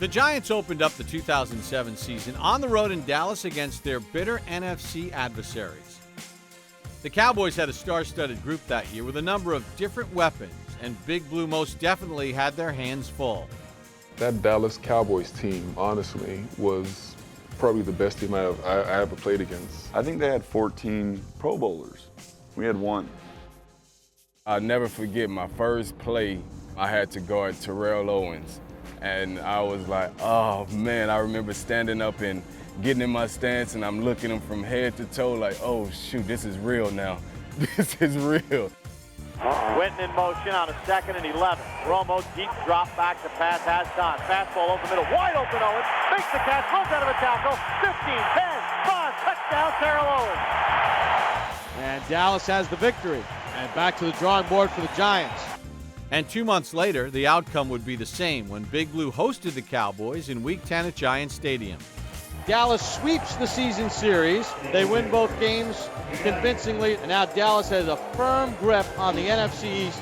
The Giants opened up the 2007 season on the road in Dallas against their bitter NFC adversaries. The Cowboys had a star-studded group that year with a number of different weapons, and Big Blue most definitely had their hands full. That Dallas Cowboys team, honestly, was probably the best team I ever played against. I think they had 14 Pro Bowlers. We had one. I'll never forget my first play. I had to guard Terrell Owens. And I was like, oh man, I remember standing up and getting in my stance and I'm looking him from head to toe like, oh shoot, this is real now. This is real. Witten in motion on a 2nd and 11. Romo deep drop back to pass, has time. Fastball over the middle, wide open Owens. Makes the catch, runs out of a tackle. 15, 10, 5, touchdown Terrell Owens. And Dallas has the victory. And back to the drawing board for the Giants. And 2 months later, the outcome would be the same when Big Blue hosted the Cowboys in Week 10 at Giants Stadium. Dallas sweeps the season series. They win both games convincingly, and now Dallas has a firm grip on the NFC East.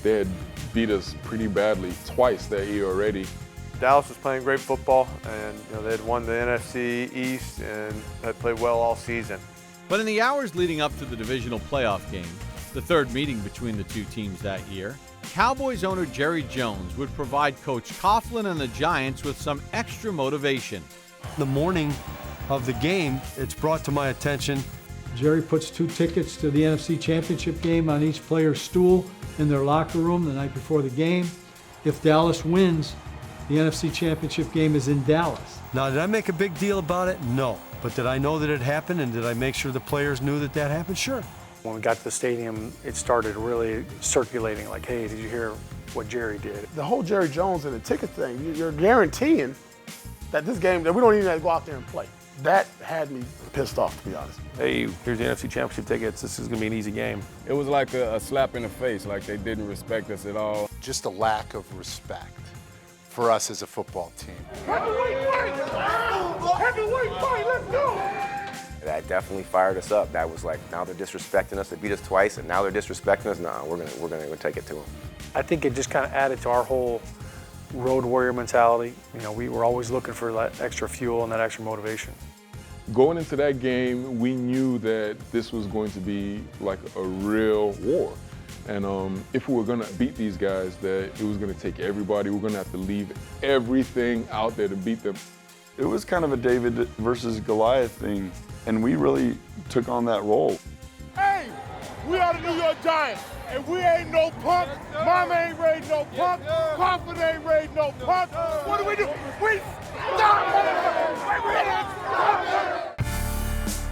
They had beat us pretty badly twice that year already. Dallas was playing great football, and they had won the NFC East and had played well all season. But in the hours leading up to the divisional playoff game, the third meeting between the two teams that year, Cowboys owner Jerry Jones would provide Coach Coughlin and the Giants with some extra motivation. The morning of the game, it's brought to my attention. Jerry puts 2 tickets to the NFC Championship game on each player's stool in their locker room the night before the game. If Dallas wins, the NFC Championship game is in Dallas. Now, did I make a big deal about it? No. But did I know that it happened, and did I make sure the players knew that that happened? Sure. When we got to the stadium, it started really circulating like, hey, did you hear what Jerry did? The whole Jerry Jones and the ticket thing, you're guaranteeing that this game, that we don't even have to go out there and play. That had me pissed off, to be honest. Hey, here's the NFC Championship tickets. This is going to be an easy game. It was like a slap in the face, like they didn't respect us at all. Just a lack of respect for us as a football team. Heavyweight fight, let's go! That definitely fired us up. That was like, now they're disrespecting us. They beat us twice, and now they're disrespecting us. Nah, we're gonna go take it to them. I think it just kind of added to our whole road warrior mentality. We were always looking for that extra fuel and that extra motivation. Going into that game, we knew that this was going to be like a real war. And if we were going to beat these guys, that it was going to take everybody. We're going to have to leave everything out there to beat them. It was kind of a David versus Goliath thing, and we really took on that role. Hey, we are the New York Giants, and we ain't no punk. Mama ain't raised no punk. Papa ain't raised no punk. What do? We stop!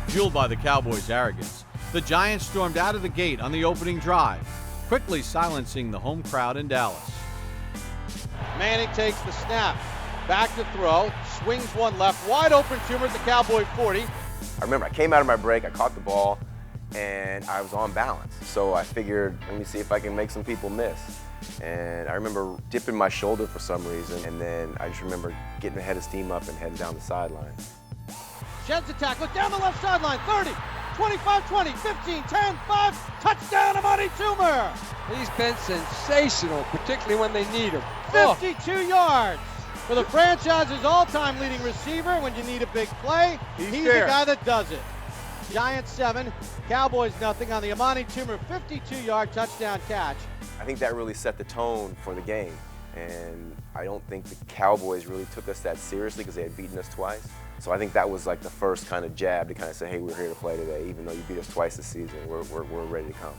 Fueled by the Cowboys' arrogance, the Giants stormed out of the gate on the opening drive, quickly silencing the home crowd in Dallas. Manning takes the snap. Back to throw, swings one left, wide open Toomer at the Cowboy 40. I remember I came out of my break, I caught the ball, and I was on balance. So I figured, let me see if I can make some people miss. And I remember dipping my shoulder for some reason, and then I just remember getting the head of steam up and heading down the sideline. Sheds the tackle down the left sideline, 30, 25, 20, 15, 10, 5, touchdown Amani Toomer. He's been sensational, particularly when they need him. 52 yards. For the franchise's all-time leading receiver, when you need a big play, he's the guy that does it. Giants 7, Cowboys nothing on the Amani Toomer 52-yard touchdown catch. I think that really set the tone for the game, and I don't think the Cowboys really took us that seriously because they had beaten us twice. So I think that was like the first kind of jab to kind of say, hey, we're here to play today. Even though you beat us twice this season, we're ready to come.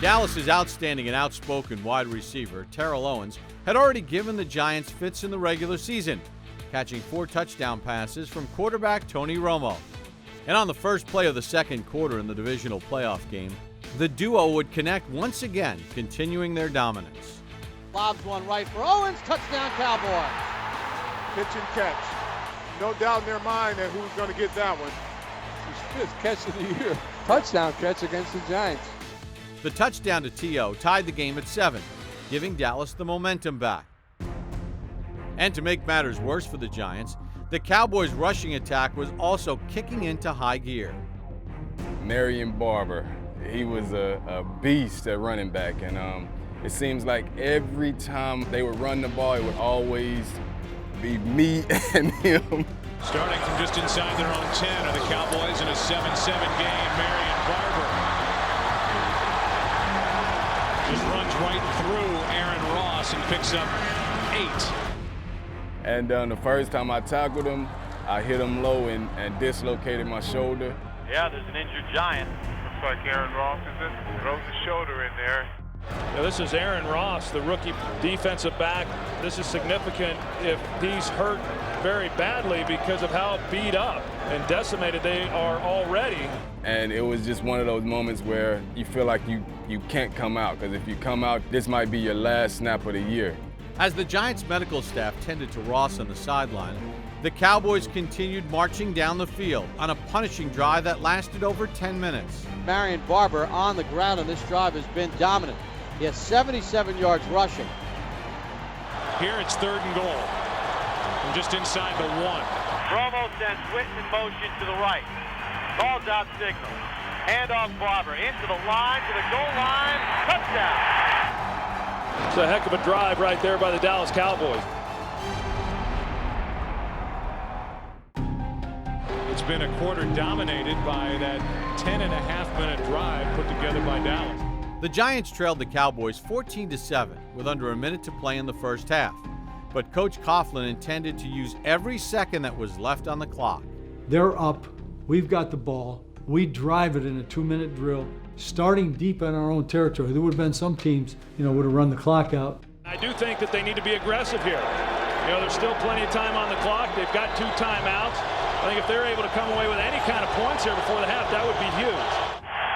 Dallas's outstanding and outspoken wide receiver, Terrell Owens, had already given the Giants fits in the regular season, catching 4 touchdown passes from quarterback Tony Romo. And on the first play of the second quarter in the divisional playoff game, the duo would connect once again, continuing their dominance. Lobs one right for Owens, touchdown Cowboys. Pitch and catch. No doubt in their mind that who's going to get that one. His 5th catch of the year. Touchdown catch against the Giants. The touchdown to T.O. tied the game at 7, giving Dallas the momentum back. And to make matters worse for the Giants, the Cowboys' rushing attack was also kicking into high gear. Marion Barber, he was a beast at running back, and It seems like every time they would run the ball, it would always be me and him. Starting from just inside their own 10 are the Cowboys in a 7-7 game. Marion Barber just runs right through Aaron Ross and picks up 8. And the first time I tackled him, I hit him low and dislocated my shoulder. Yeah, there's an injured Giant. Looks like Aaron Ross is it. Throws his shoulder in there. Now, this is Aaron Ross, the rookie defensive back. This is significant if he's hurt very badly because of how beat up and decimated they are already. And it was just one of those moments where you feel like you can't come out, because if you come out, this might be your last snap of the year. As the Giants' medical staff tended to Ross on the sideline, the Cowboys continued marching down the field on a punishing drive that lasted over 10 minutes. Marion Barber on the ground on this drive has been dominant. He has 77 yards rushing. Here it's 3rd and goal. From just inside the 1. Romo sends Witten in motion to the right. Calls out signal. Handoff Barber into the line, to the goal line. Touchdown. It's a heck of a drive right there by the Dallas Cowboys. It's been a quarter dominated by that 10.5-minute drive put together by Dallas. The Giants trailed the Cowboys 14-7 with under a minute to play in the first half. But Coach Coughlin intended to use every second that was left on the clock. They're up. We've got the ball. We drive it in a 2-minute drill, starting deep in our own territory. There would have been some teams, would have run the clock out. I do think that they need to be aggressive here. There's still plenty of time on the clock. They've got 2 timeouts. I think if they're able to come away with any kind of points here before the half, that would be huge.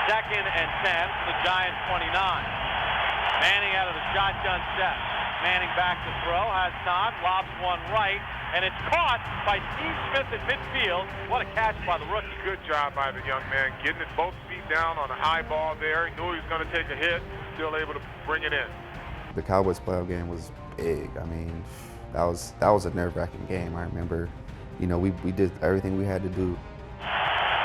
2nd and 10 for the Giants 29. Manning out of the shotgun set. Manning back to throw, has time, lobs one right, and it's caught by Steve Smith at midfield. What a catch by the rookie. Good job by the young man, getting it both feet down on a high ball there. He knew he was going to take a hit, still able to bring it in. The Cowboys playoff game was big. I mean, that was a nerve-wracking game. I remember, we did everything we had to do.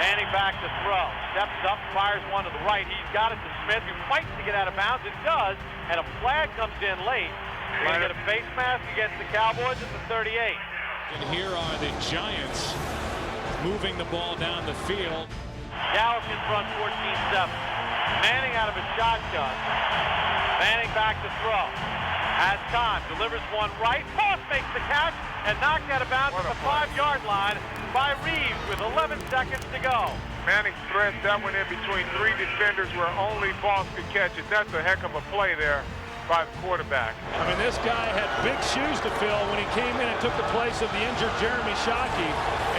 Manning back to throw. Steps up, fires one to the right. He's got it to Smith, who fights to get out of bounds. It does, and a flag comes in late. We're going to get a face mask against the Cowboys at the 38. And here are the Giants moving the ball down the field. Dallas in front 14-7. Manning out of a shotgun. Manning back to throw. Has time, delivers one right. Moss makes the catch and knocked out of bounds at the 5-yard line by Reeves with 11 seconds to go. Manning threads that one in between 3 defenders where only Voss could catch it. That's a heck of a play there by the quarterback. I mean, this guy had big shoes to fill when he came in and took the place of the injured Jeremy Shockey.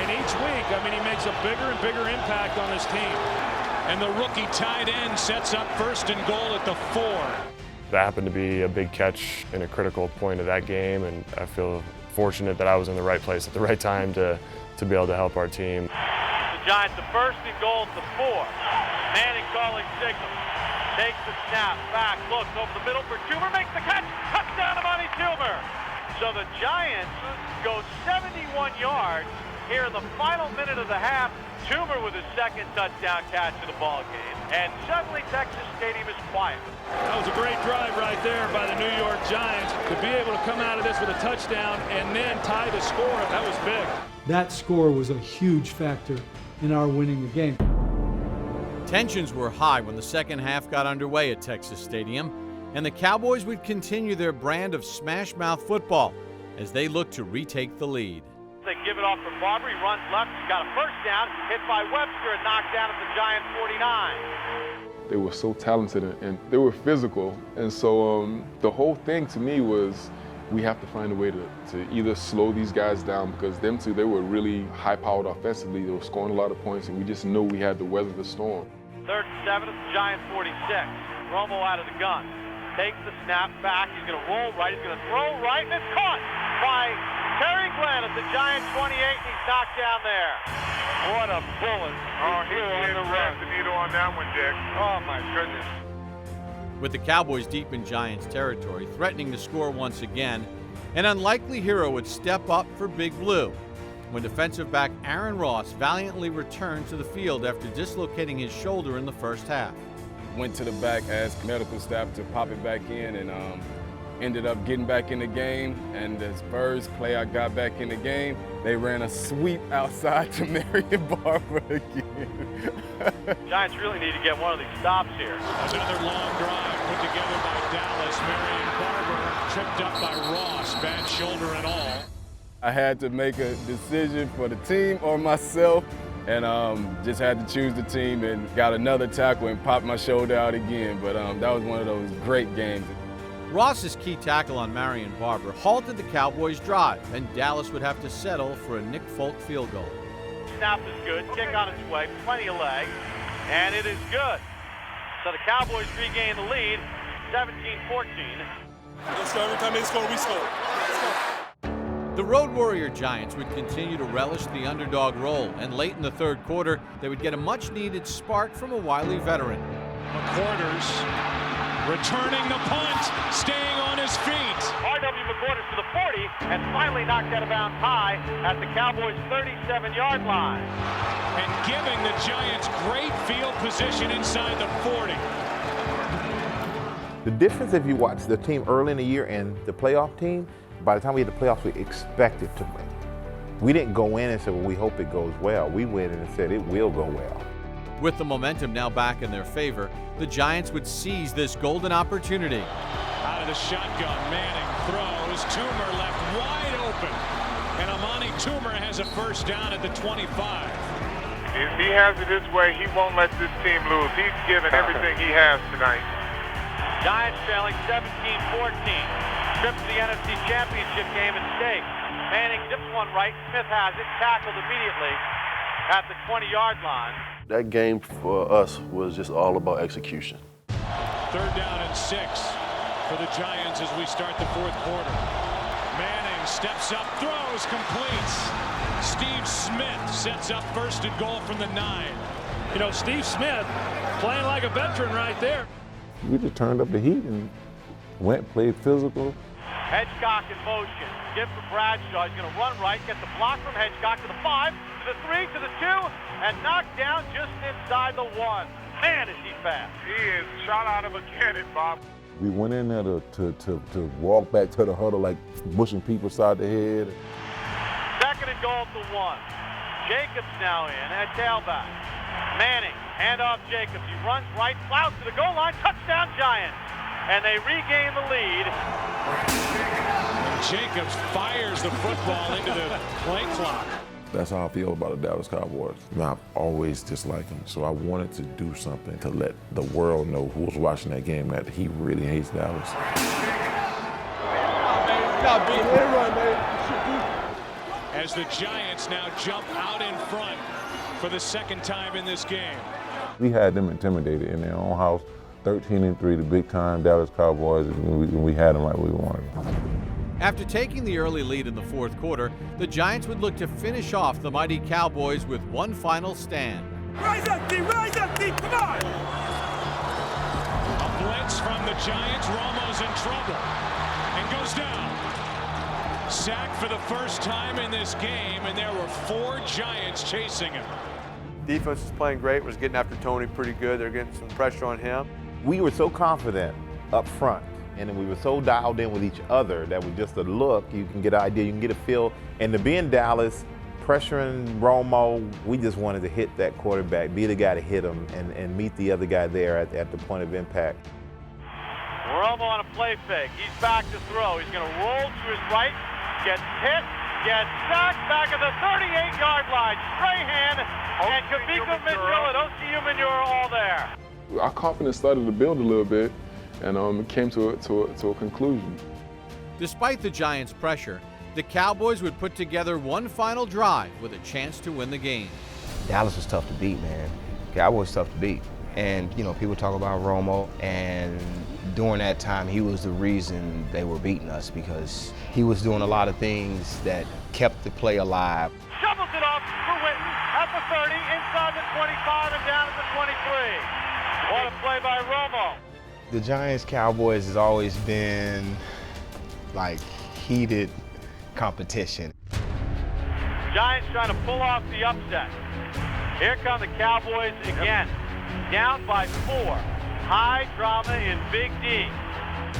And each week, he makes a bigger and bigger impact on this team. And the rookie tight end sets up 1st and goal at the 4. That happened to be a big catch in a critical point of that game, and I feel fortunate that I was in the right place at the right time to be able to help our team. The Giants, the 1st and goal at the 4. Manning calling signal. Takes the snap, back, looks over the middle for Toomer, makes the catch, touchdown to Monty Toomer. So the Giants go 71 yards here in the final minute of the half. Toomer with his 2nd touchdown catch of the ball game. And suddenly Texas Stadium is quiet. That was a great drive right there by the New York Giants. To be able to come out of this with a touchdown and then tie the score, that was big. That score was a huge factor in our winning the game. Tensions were high when the second half got underway at Texas Stadium, and the Cowboys would continue their brand of smash-mouth football as they looked to retake the lead. They give it off for Barber. He runs left. He's got a 1st down. Hit by Webster and knocked down at the Giants 49. They were so talented and they were physical. And so the whole thing to me was we have to find a way to either slow these guys down, because them two, they were really high-powered offensively. They were scoring a lot of points, and we just knew we had to weather the storm. 3rd and 7 at the Giants 46. Romo out of the gun. Takes the snap back. He's going to roll right. He's going to throw right, and it's caught by Terry Glenn at the Giants 28, and he's knocked down there. What a bullet. Oh, he did grab the needle on that one, Dick. Oh, my goodness. With the Cowboys deep in Giants territory, threatening to score once again, an unlikely hero would step up for Big Blue when defensive back Aaron Ross valiantly returned to the field after dislocating his shoulder in the first half. went to the back, asked medical staff to pop it back in, and ended up getting back in the game. And the first play I got back in the game, they ran a sweep outside to Marion Barber again. Giants really need to get one of these stops here. Another long drive put together by Dallas. Marion Barber tripped up by Ross, bad shoulder and all. I had to make a decision for the team or myself, and just had to choose the team, and got another tackle and popped my shoulder out again. But that was one of those great games. Ross's key tackle on Marion Barber halted the Cowboys' drive, and Dallas would have to settle for a Nick Folk field goal. Snap is good, kick on its way, plenty of leg, and it is good. So the Cowboys regain the lead, 17-14. So every time they score, we score. The Road Warrior Giants would continue to relish the underdog role, and late in the third quarter, they would get a much-needed spark from a wily veteran. McQuarters returning the punt, staying on his feet. R.W. McQuarters to the 40, and finally knocked out of bounds high at the Cowboys' 37-yard line. And giving the Giants great field position inside the 40. The difference if you watch the team early in the year and the playoff team, by the time we hit the playoffs, we expected to win. We didn't go in and say, well, we hope it goes well. We went in and said it will go well. With the momentum now back in their favor, the Giants would seize this golden opportunity. Out of the shotgun, Manning throws, Toomer left wide open, and Amani Toomer has a first down at the 25. If he has it his way, he won't let this team lose. He's given everything he has tonight. Giants trailing 17-14. Trip to the NFC Championship game at stake. Manning zips one right, Smith has it, tackled immediately at the 20-yard line. That game for us was just all about execution. 3rd down and 6 for the Giants as we start the fourth quarter. Manning steps up, throws, completes. Steve Smith sets up 1st and goal from the 9. You know, Steve Smith playing like a veteran right there. We just turned up the heat and played physical. Hedgecock in motion. Give for Bradshaw. He's going to run right, get the block from Hedgecock to the 5, to the 3, to the 2, and knocked down just inside the 1. Man, is he fast. He is shot out of a cannon, Bob. We went in there to walk back to the huddle like pushing people side the head. 2nd and goal to 1. Jacobs now in at tailback. Manning, handoff Jacobs. He runs right, plows to the goal line. Touchdown Giants. And they regain the lead. Jacobs fires the football into the play clock. That's how I feel about the Dallas Cowboys. I've always disliked them, so I wanted to do something to let the world know who was watching that game that he really hates Dallas. As the Giants now jump out in front for the 2nd time in this game. We had them intimidated in their own house, 13-3, the big-time Dallas Cowboys, and we had them like we wanted them. After taking the early lead in the fourth quarter, the Giants would look to finish off the mighty Cowboys with one final stand. Rise up, D! Rise up, D! Come on! A blitz from the Giants. Romo's in trouble and goes down. Sacked for the first time in this game, and there were 4 Giants chasing him. Defense is playing great. Was getting after Tony pretty good. They're getting some pressure on him. We were so confident up front, and we were so dialed in with each other that with just a look, you can get an idea, you can get a feel. And to be in Dallas, pressuring Romo, we just wanted to hit that quarterback, be the guy to hit him, and meet the other guy there at the point of impact. Romo on a play fake. He's back to throw. He's going to roll to his right, gets hit, gets sacked back at the 38-yard line. Strahan and Kavika Mitchell and OCU Manure all there. Our confidence started to build a little bit, and it came to a conclusion. Despite the Giants' pressure, the Cowboys would put together one final drive with a chance to win the game. Dallas was tough to beat, man. Cowboys tough to beat. And, you know, people talk about Romo, and during that time, he was the reason they were beating us because he was doing a lot of things that kept the play alive. Shovels it off for Witten at the 30, inside the 25, and down at the 23. What a play by Romo. The Giants-Cowboys has always been, like, heated competition. Giants trying to pull off the upset. Here come the Cowboys again. Down by 4. High drama in Big D.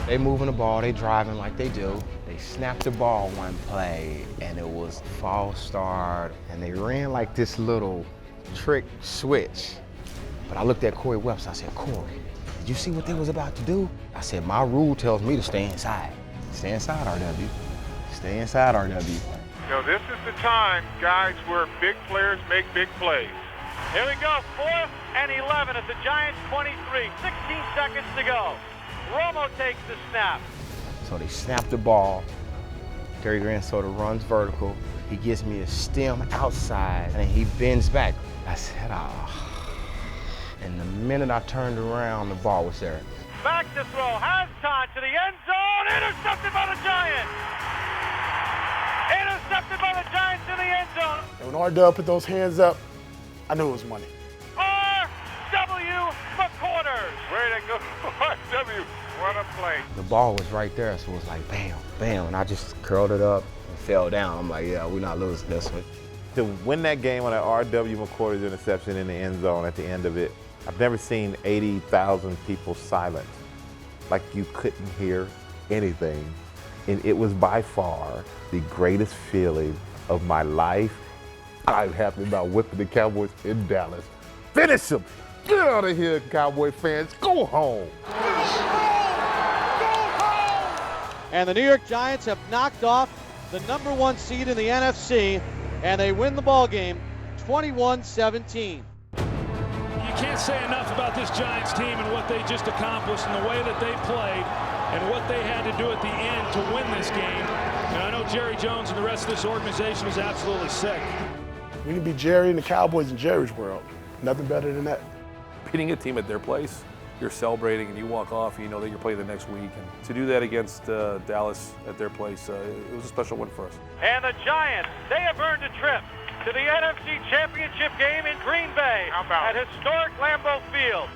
They moving the ball, they driving like they do. They snapped the ball one play, and it was false start, and they ran like this little trick switch. But I looked at Corey Webster, I said, Corey, did you see what they was about to do? I said, my rule tells me to stay inside. Stay inside, RW. Stay inside, RW. This is the time, guys, where big players make big plays. Here we go, 4th and 11 at the Giants 23, 16 seconds to go. Romo takes the snap. So they snap the ball. Gary Grant sort of runs vertical. He gives me a stem outside, and he bends back. I said, oh. And the minute I turned around, the ball was there. Back to throw, has time to the end zone, intercepted by the Giants. Intercepted by the Giants in the end zone. And when R-Dub put those hands up, I knew it was money. R.W. McQuarters. Way to go, R.W. What a play. The ball was right there, so it was like bam, bam, and I just curled it up and fell down. I'm like, yeah, we're not losing this one. To win that game on an R.W. McQuarters interception in the end zone at the end of it, I've never seen 80,000 people silent, like you couldn't hear anything. And it was by far the greatest feeling of my life. I'm happy about whipping the Cowboys in Dallas. Finish them! Get out of here, Cowboy fans. Go home! And the New York Giants have knocked off the #1 seed in the NFC, and they win the ball game 21-17. You can't say enough about this Giants team and what they just accomplished and the way that they played and what they had to do at the end to win this game. And I know Jerry Jones and the rest of this organization was absolutely sick. We can be Jerry and the Cowboys in Jerry's world. Nothing better than that. Beating a team at their place, you're celebrating and you walk off and you know that you're playing the next week. And to do that against Dallas at their place, it was a special win for us. And the Giants, they have earned a trip to the NFC Championship game in Green Bay at historic Lambeau Field.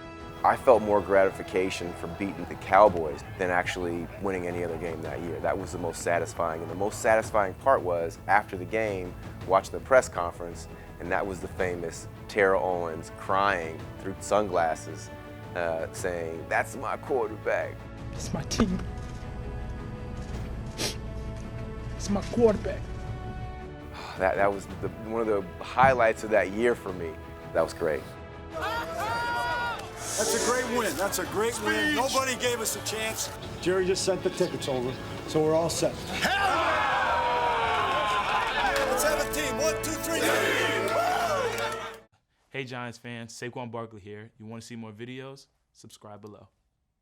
I felt more gratification for beating the Cowboys than actually winning any other game that year. That was the most satisfying. And the most satisfying part was, after the game, watching the press conference, and that was the famous Terrell Owens crying through sunglasses, saying, "That's my quarterback." It's my team. It's my quarterback. That was one of the highlights of that year for me. That was great. That's a great win. That's a great win. Nobody gave us a chance. Jerry just sent the tickets over, so we're all set. Let's have a team. 1, 2, 3. Hey Giants fans, Saquon Barkley here. You want to see more videos? Subscribe below.